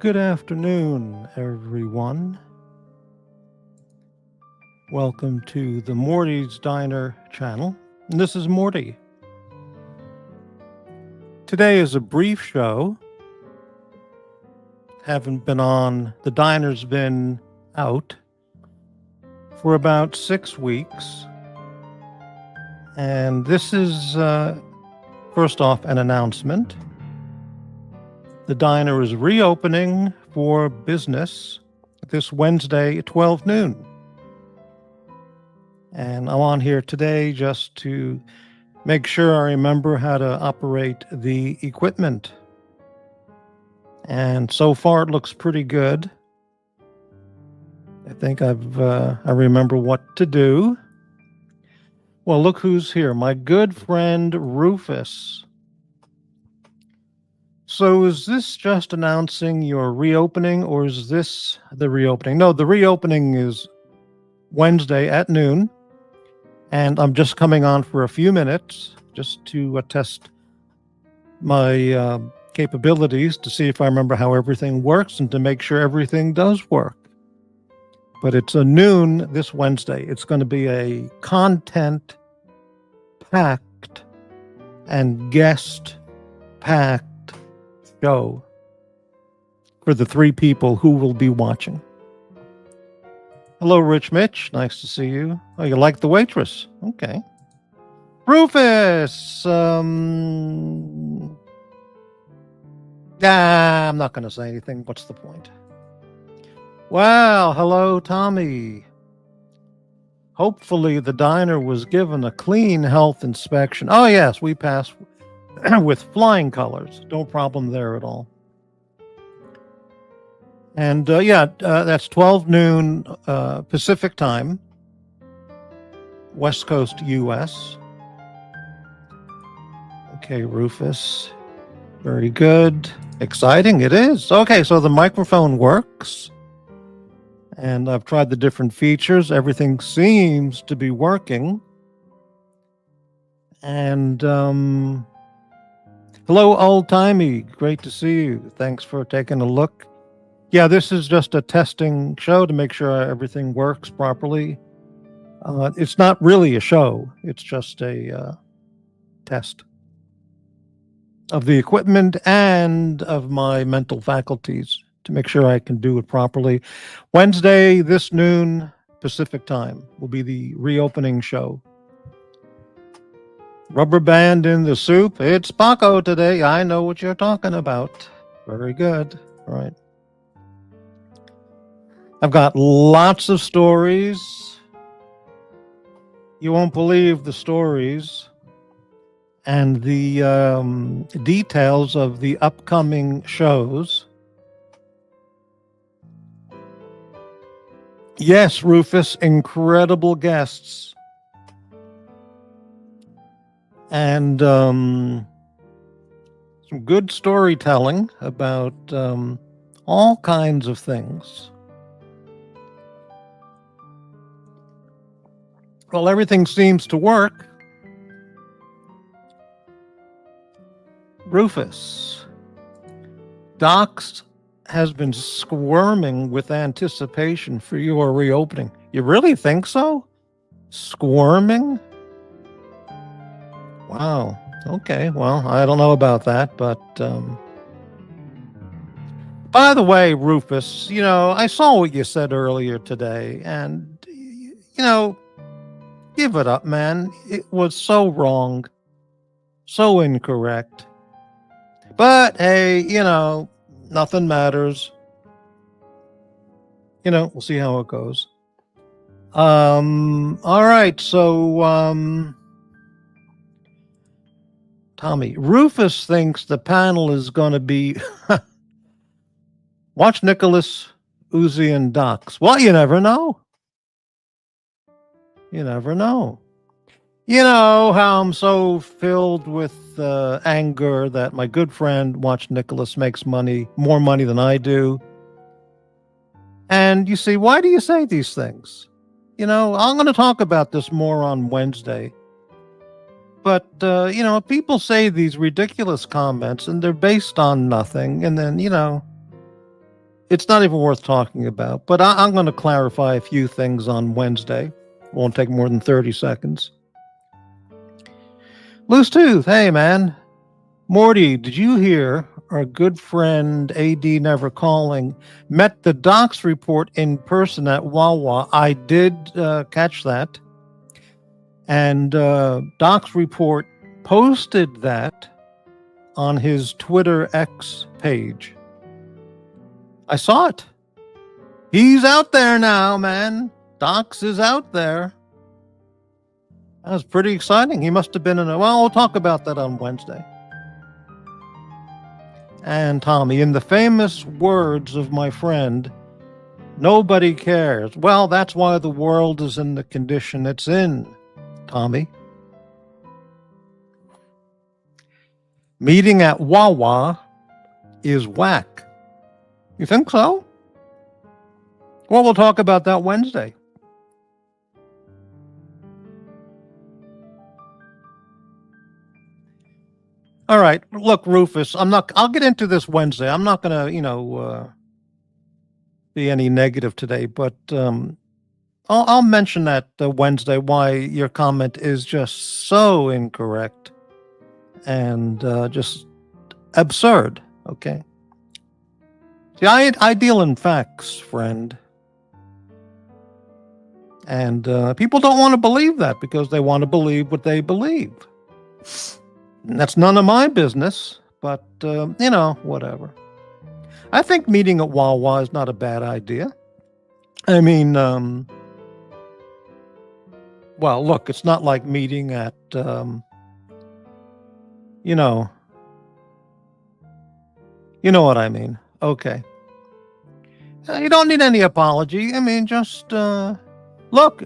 Good afternoon, everyone. Welcome to the Morty's Diner channel. And this is Morty. Today is a brief show. Haven't been on, the diner's been out for about 6 weeks. And this is, first off, an announcement. The diner is reopening for business this Wednesday at 12 noon. And I'm on here today just to make sure I remember how to operate the equipment. And so far it looks pretty good. I think I remember what to do. Well, look who's here. My good friend Rufus. So is this just announcing your reopening, or is this the reopening? No, the reopening is Wednesday at noon, and I'm just coming on for a few minutes just to test my capabilities to see if I remember how everything works and to make sure everything does work. But it's a noon this Wednesday. It's going to be a content-packed and guest-packed show for the 3 people who will be watching. Hello, Rich Mitch. Nice to see you. Oh, you like the waitress? Okay. Rufus! I'm not going to say anything. What's the point? Wow. Hello, Tommy. Hopefully the diner was given a clean health inspection. Oh, yes, we passed with flying colors. No problem there at all. And that's 12 noon Pacific time, West Coast US. Okay, Rufus. Very good. Exciting, it is. Okay, so the microphone works. And I've tried the different features. Everything seems to be working. And hello, old timey. Great to see you. Thanks for taking a look. Yeah, this is just a testing show to make sure everything works properly. It's not really a show. It's just a test of the equipment and of my mental faculties to make sure I can do it properly. Wednesday, this noon Pacific time, will be the reopening show. Rubber band in the soup. It's Paco today. I know what you're talking about. Very good. All right. I've got lots of stories. You won't believe the stories and the details of the upcoming shows. Yes, Rufus, incredible guests. And some good storytelling about all kinds of things. Well, everything seems to work. Rufus, Docs has been squirming with anticipation for your reopening. You really think so? Squirming? Wow. Okay, well, I don't know about that, but by the way, Rufus, I saw what you said earlier today, and give it up, man. It was so wrong, so incorrect. But hey, nothing matters. We'll see how it goes. All right, so Tommy, Rufus thinks the panel is going to be watch Nicholas, Uzi, and Docs. Well, you never know. You never know. You know how I'm so filled with anger that my good friend Watch Nicholas makes more money than I do. And you see, why do you say these things? I'm going to talk about this more on Wednesday. But, people say these ridiculous comments and they're based on nothing. And then, It's not even worth talking about, but I'm going to clarify a few things on Wednesday. Won't take more than 30 seconds. Loose Tooth, hey man. Morty, did you hear our good friend AD Never Calling met the Docs report in person at Wawa? I did catch that. And Docs report posted that on his Twitter X page. I saw it. He's out there now, man. Docs is out there. That was pretty exciting. He must have been in a... Well, we'll talk about that on Wednesday. And Tommy, in the famous words of my friend, nobody cares. Well, that's why the world is in the condition it's in, Tommy. Meeting at Wawa is whack. You think so? Well, we'll talk about that Wednesday. All right. Look, Rufus, I'll get into this Wednesday. I'm not going to, be any negative today, but I'll mention that Wednesday why your comment is just so incorrect and just absurd. Okay. See, I deal in facts, friend. And people don't want to believe that because they want to believe what they believe. And that's none of my business, but, whatever. I think meeting at Wawa is not a bad idea. I mean, well, look, it's not like meeting at, you know what I mean. Okay. You don't need any apology. I mean, just, look,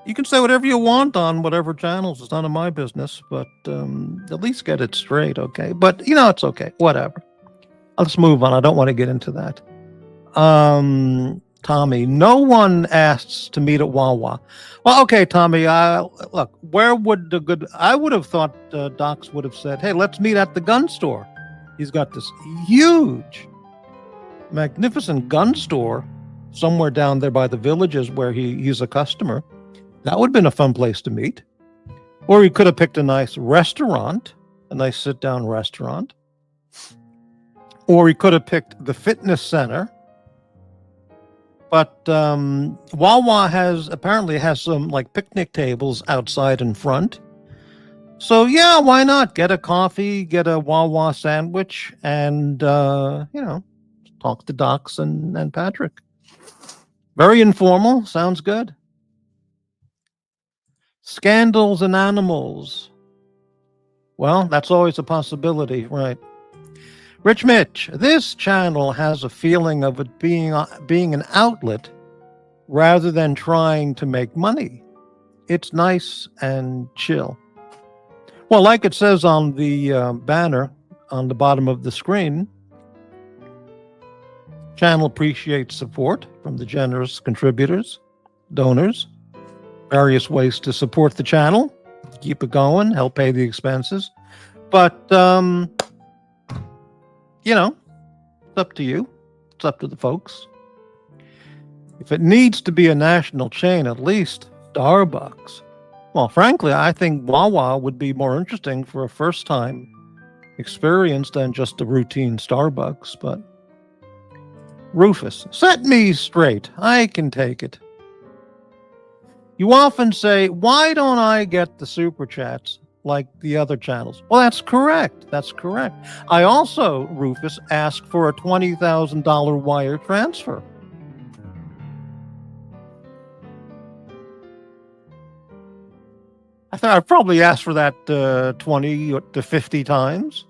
you can say whatever you want on whatever channels. It's none of my business, but at least get it straight, okay? But, it's okay. Whatever. Let's move on. I don't want to get into that. Tommy, no one asks to meet at Wawa. Well, okay, Tommy, look, where would I would have thought Docs would have said, hey, let's meet at the gun store. He's got this huge, magnificent gun store somewhere down there by the villages where he's a customer. That would have been a fun place to meet. Or he could have picked a nice restaurant, a nice sit-down restaurant. Or he could have picked the fitness center. But Wawa apparently has some like picnic tables outside in front. So yeah, why not get a coffee, get a Wawa sandwich, and talk to Docs and Patrick. Very informal. Sounds good. Scandals and animals. Well, that's always a possibility, right? Rich Mitch, this channel has a feeling of it being an outlet rather than trying to make money. It's nice and chill. Well, like it says on the banner on the bottom of the screen, channel appreciates support from the generous contributors, donors, various ways to support the channel, keep it going, help pay the expenses. But, it's up to you. It's up to the folks. If it needs to be a national chain, at least Starbucks. Well, frankly, I think Wawa would be more interesting for a first-time experience than just a routine Starbucks. But Rufus, set me straight. I can take it. You often say, why don't I get the super chats like the other channels? Well, that's correct. That's correct. I also, Rufus, asked for a $20,000 wire transfer. I thought I probably asked for that 20 to 50 times.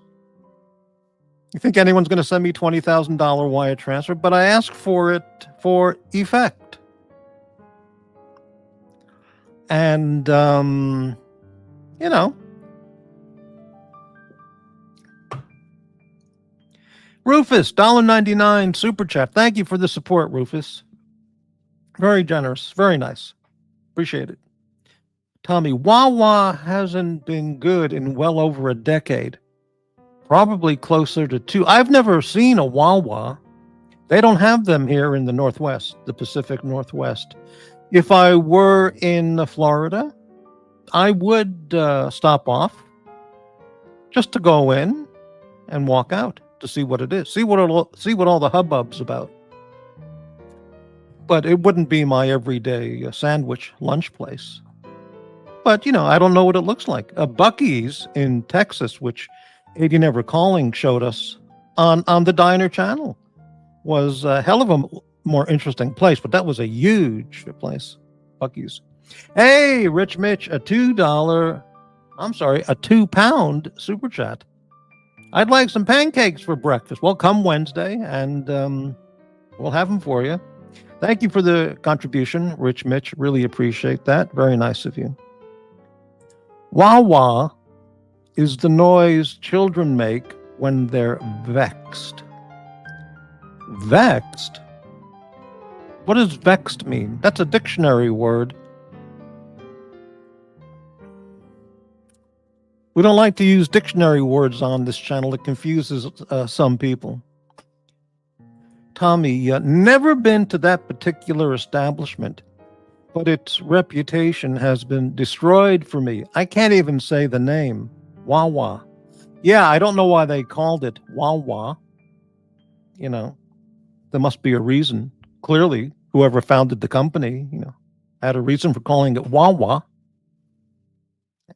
You think anyone's going to send me $20,000 wire transfer? But I asked for it for effect. And, Rufus, $1.99 super chat. Thank you for the support, Rufus. Very generous. Very nice. Appreciate it. Tommy, Wawa hasn't been good in well over a decade. Probably closer to 2. I've never seen a Wawa They don't have them here in the Northwest, the Pacific Northwest. If I were in Florida, I would stop off just to go in and walk out to see what it is, see what all the hubbub's about. But it wouldn't be my everyday sandwich lunch place. But I don't know what it looks like. Bucky's in Texas, which 80 Never Calling showed us on the Diner channel, was a hell of a more interesting place. But that was a huge place, Bucky's. Hey, Rich Mitch, a £2 super chat. I'd like some pancakes for breakfast. Well, come Wednesday, and we'll have them for you. Thank you for the contribution, Rich Mitch. Really appreciate that. Very nice of you. Wah wah is the noise children make when they're vexed. Vexed? What does vexed mean? That's a dictionary word. We don't like to use dictionary words on this channel. It confuses some people. Tommy, never been to that particular establishment, but its reputation has been destroyed for me. I can't even say the name. Wawa. Yeah, I don't know why they called it Wawa. There must be a reason. Clearly, whoever founded the company, had a reason for calling it Wawa.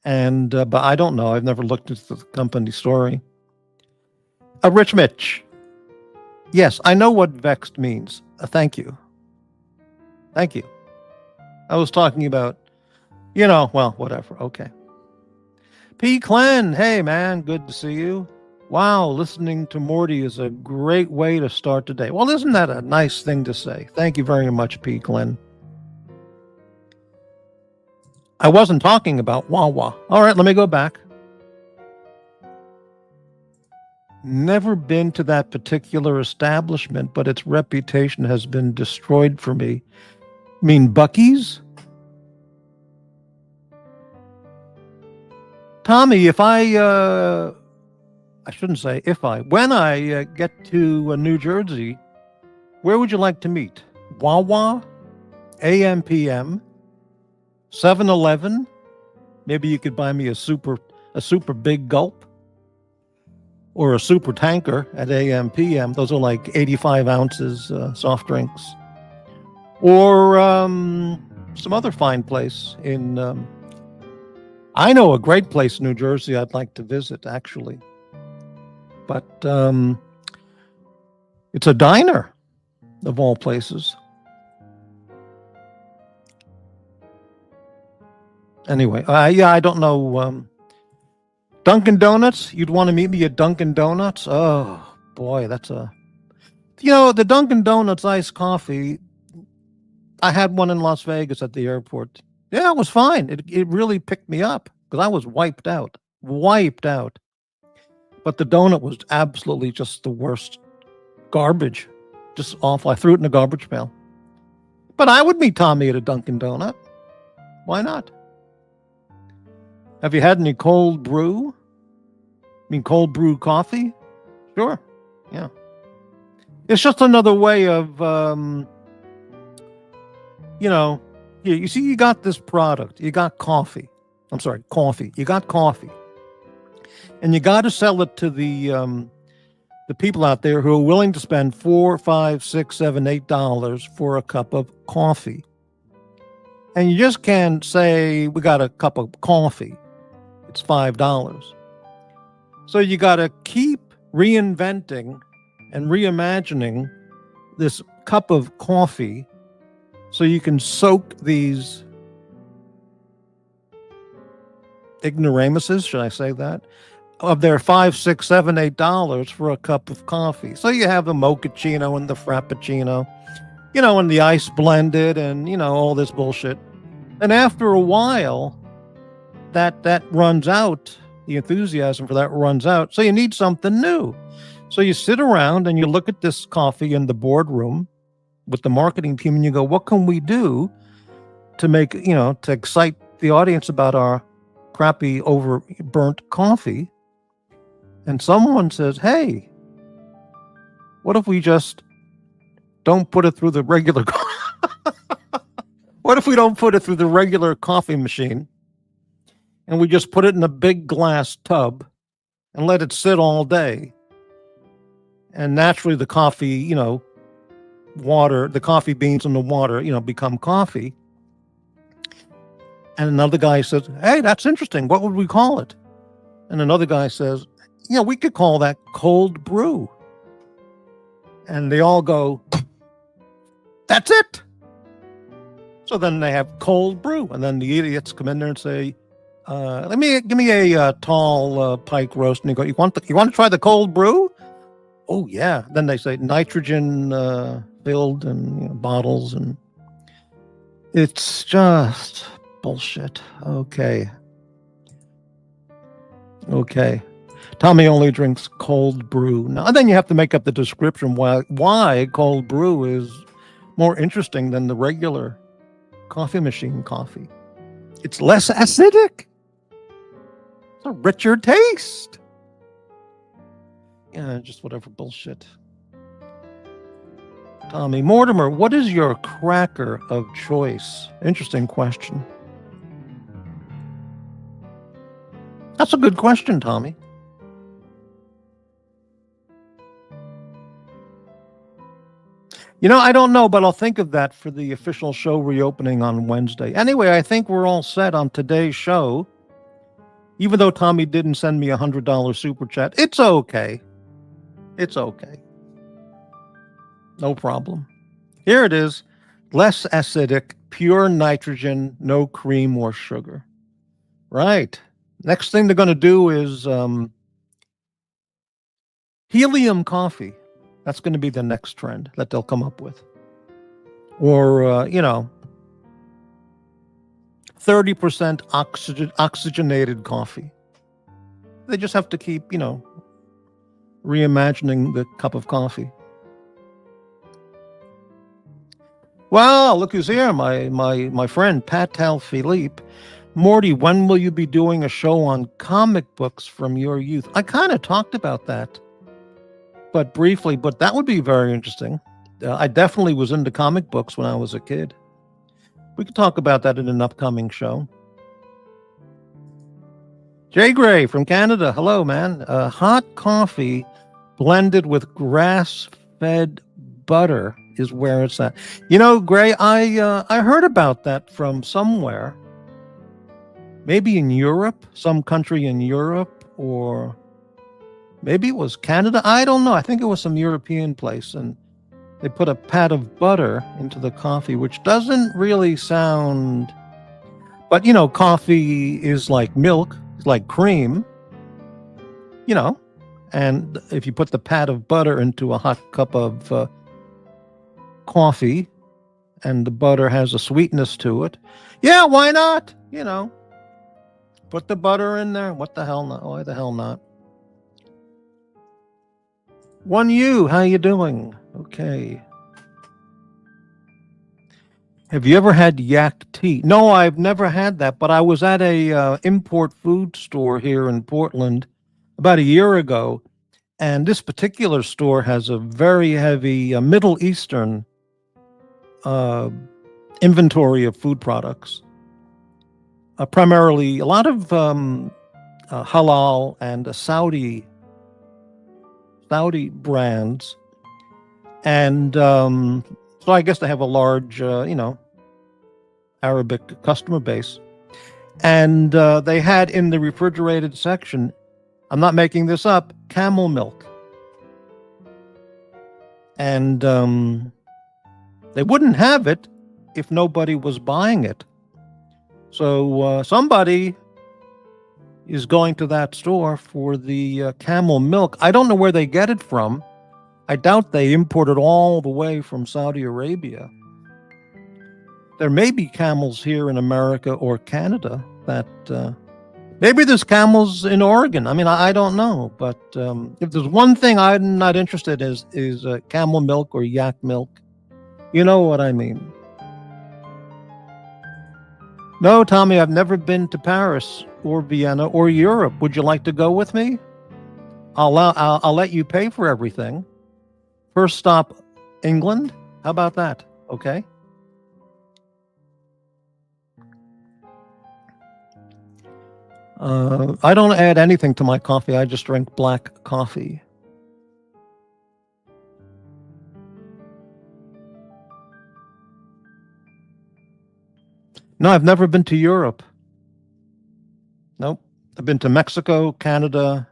And but I don't know. I've never looked into the company story. Rich Mitch. Yes, I know what vexed means. Thank you. Thank you. I was talking about, well, whatever. Okay. P. Clen, hey, man, good to see you. Wow, listening to Morty is a great way to start the day. Well, isn't that a nice thing to say? Thank you very much, P. Clen. I wasn't talking about Wawa. All right, let me go back. Never been to that particular establishment, but its reputation has been destroyed for me. You mean Bucky's? Tommy, when I get to New Jersey, where would you like to meet? Wawa, AM, PM, 7-Eleven. Maybe you could buy me a super big gulp, or a super tanker at AM, PM. Those are like 85 ounces soft drinks. Or some other fine place in... I know a great place in New Jersey I'd like to visit, actually. But it's a diner, of all places. Anyway, I don't know... Dunkin' Donuts? You'd want to meet me at Dunkin' Donuts? Oh, boy, that's a... the Dunkin' Donuts iced coffee, I had one in Las Vegas at the airport. Yeah, it was fine. It really picked me up because I was wiped out. But the donut was absolutely just the worst. Garbage. Just awful. I threw it in a garbage pail. But I would meet Tommy at a Dunkin' Donut. Why not? Have you had any cold brew? Cold brew coffee? Sure. Yeah. It's just another way of, you see, you got this product. You got coffee. Coffee. You got coffee. And you got to sell it to the people out there who are willing to spend $4, $5, $6, $7, $8 for a cup of coffee. And you just can't say, we got a cup of coffee. It's $5. So you got to keep reinventing and reimagining this cup of coffee so you can soak these ignoramuses, should I say that, of their $5, $6, $7, $8 for a cup of coffee. So you have the mochaccino and the frappuccino, and the ice blended and, all this bullshit. And after a while, that runs out. The enthusiasm for that runs out. So you need something new. So you sit around and you look at this coffee in the boardroom with the marketing team and you go, what can we do to make, to excite the audience about our crappy, overburnt coffee? And someone says, hey, what if we just don't put it through the regular what if we don't put it through the regular coffee machine and we just put it in a big glass tub and let it sit all day? And naturally the coffee, the coffee beans in the water, become coffee. And another guy says, hey, that's interesting. What would we call it? And another guy says, we could call that cold brew. And they all go, that's it. So then they have cold brew. And then the idiots come in there and say, give me a tall pike roast. And you go, you want to try the cold brew? Oh, yeah. Then they say nitrogen filled and bottles. And it's just bullshit. Okay. Tommy only drinks cold brew. Now, and then you have to make up the description why cold brew is more interesting than the regular coffee machine coffee. It's less acidic. It's a richer taste. Yeah, just whatever bullshit. Tommy Mortimer, what is your cracker of choice? Interesting question. That's a good question, Tommy. I don't know, but I'll think of that for the official show reopening on Wednesday. Anyway, I think we're all set on today's show. Even though Tommy didn't send me $100 super chat, it's okay. It's okay. No problem. Here it is. Less acidic, pure nitrogen, no cream or sugar. Right. Next thing they're going to do is helium coffee. That's going to be the next trend that they'll come up with. Or, 30% oxygenated coffee. They just have to keep, reimagining the cup of coffee. Well, look who's here, my friend, Patel Philippe. Morty, when will you be doing a show on comic books from your youth? I kind of talked about that, but briefly, but that would be very interesting. I definitely was into comic books when I was a kid. We could talk about that in an upcoming show. Jay Gray from Canada. Hello, man. Hot coffee blended with grass-fed butter is where it's at. Gray, I heard about that from somewhere. Maybe in Europe, some country in Europe, or maybe it was Canada. I don't know. I think it was some European place, and they put a pat of butter into the coffee, which doesn't really sound... But, coffee is like milk, it's like cream, and if you put the pat of butter into a hot cup of coffee, and the butter has a sweetness to it, yeah, why not? Put the butter in there. What the hell not? Why the hell not? One you, how you doing? Okay. Have you ever had yak tea? No, I've never had that, but I was at a import food store here in Portland about a year ago, and this particular store has a very heavy Middle Eastern inventory of food products. Primarily a lot of halal and Saudi brands, and so I guess they have a large Arabic customer base, and they had in the refrigerated section, I'm not making this up, camel milk, and they wouldn't have it if nobody was buying it. So somebody is going to that store for the camel milk. I don't know where they get it from. I doubt they import it all the way from Saudi Arabia. There may be camels here in America or Canada that maybe there's camels in Oregon. I mean, I don't know. But if there's one thing I'm not interested in is camel milk or yak milk. You know what I mean. No, Tommy, I've never been to Paris or Vienna or Europe. Would you like to go with me? I'll let you pay for everything. First stop, England, How about that? Okay. I don't add anything to my coffee. I just drink black coffee. No, I've never been to Europe. Nope. I've been to Mexico, Canada,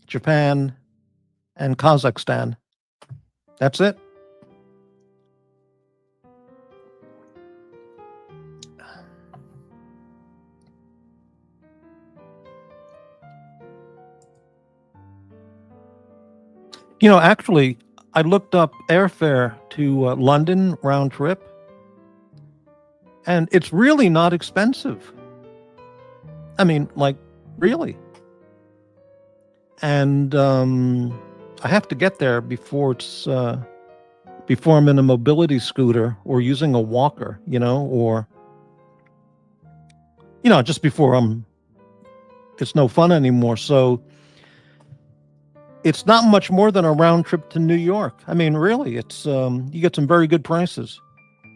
Japan, and Kazakhstan. That's it. Actually, I looked up airfare to London round trip, and it's really not expensive. I mean, like, really. And I have to get there before before I'm in a mobility scooter or using a walker, or just before it's no fun anymore. So it's not much more than a round trip to New York. I mean, really, it's you get some very good prices.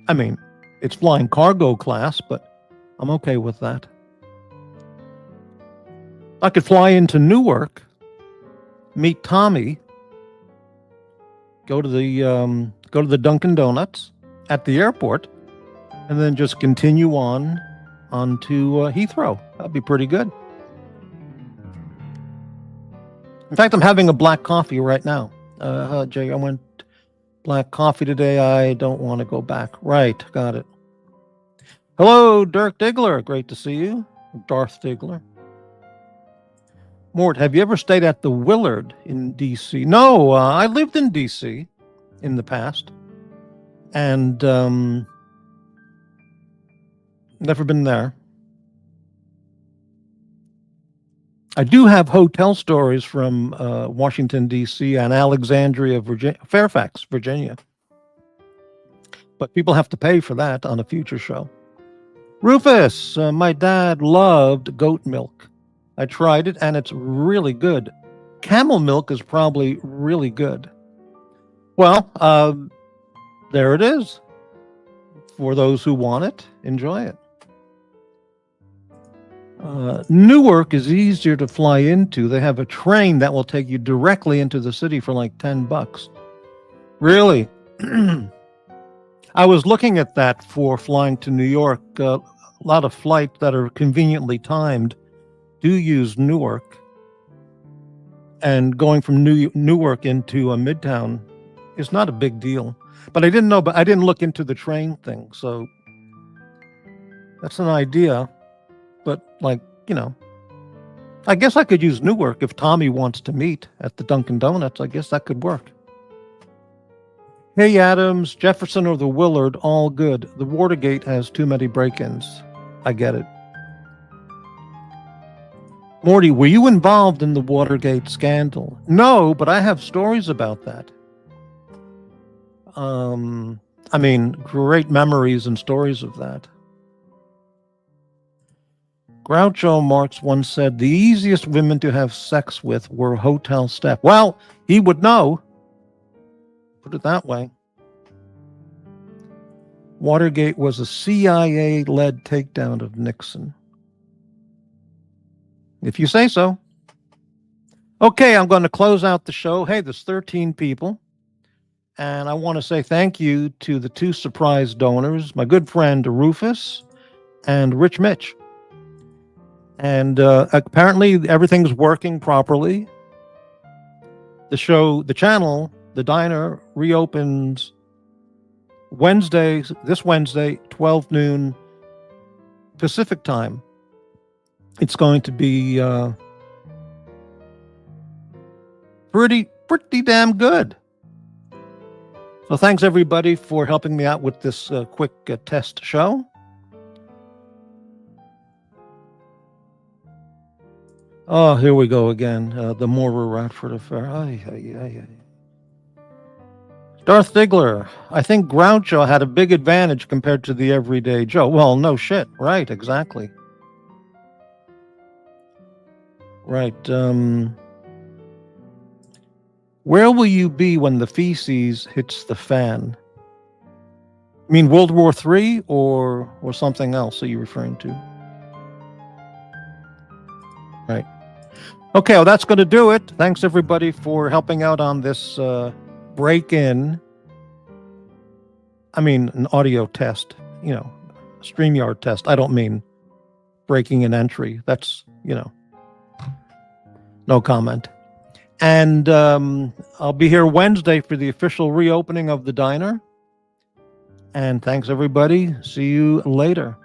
I mean, it's flying cargo class, but I'm okay with that. I could fly into Newark, meet Tommy, go to the Dunkin' Donuts at the airport, and then just continue on to Heathrow. That'd be pretty good. In fact, I'm having a black coffee right now. Jay, I went black coffee today. I don't want to go back. Right, got it. Hello, Dirk Diggler. Great to see you. Darth Diggler. Mort, have you ever stayed at the Willard in D.C.? No, I lived in D.C. in the past. And never been there. I do have hotel stories from Washington, D.C. and Alexandria, Virginia, Fairfax, Virginia. But people have to pay for that on a future show. Rufus, my dad loved goat milk. I tried it, and it's really good. Camel milk is probably really good. Well, there it is. For those who want it, enjoy it. Newark is easier to fly into. They have a train that will take you directly into the city for like $10. Really? I was looking at that for flying to New York. A lot of flights that are conveniently timed do use Newark. And going from Newark into a Midtown is not a big deal. But I didn't know, but I didn't look into the train thing. So that's an idea. But I guess I could use Newark if Tommy wants to meet at the Dunkin' Donuts. I guess that could work. Hey, Adams, Jefferson or the Willard, all good. The Watergate has too many break-ins. I get it. Morty, were you involved in the Watergate scandal? No, but I have stories about that. I mean, great memories and stories of that. Groucho Marx once said the easiest women to have sex with were hotel staff. Well, he would know. Put it that way. Watergate was a CIA-led takedown of Nixon. If you say so. Okay, I'm going to close out the show. Hey, there's 13 people. And I want to say thank you to the two surprise donors, my good friend Rufus and Rich Mitch. And apparently everything's working properly. The channel, the diner, reopens this Wednesday, 12 noon Pacific time. It's going to be pretty damn good. So thanks everybody for helping me out with this quick test show. Oh, here we go again. The Moira Radford affair. Darth Diggler, I think Groucho had a big advantage compared to the everyday Joe. Well, no shit. Right, exactly. Right. Where will you be when the feces hits the fan? I mean, World War III or something else are you referring to? Right. Okay, well, that's going to do it. Thanks, everybody, for helping out on this break-in. I mean, an audio test, StreamYard test. I don't mean breaking an entry. That's, no comment. And I'll be here Wednesday for the official reopening of the diner. And thanks, everybody. See you later.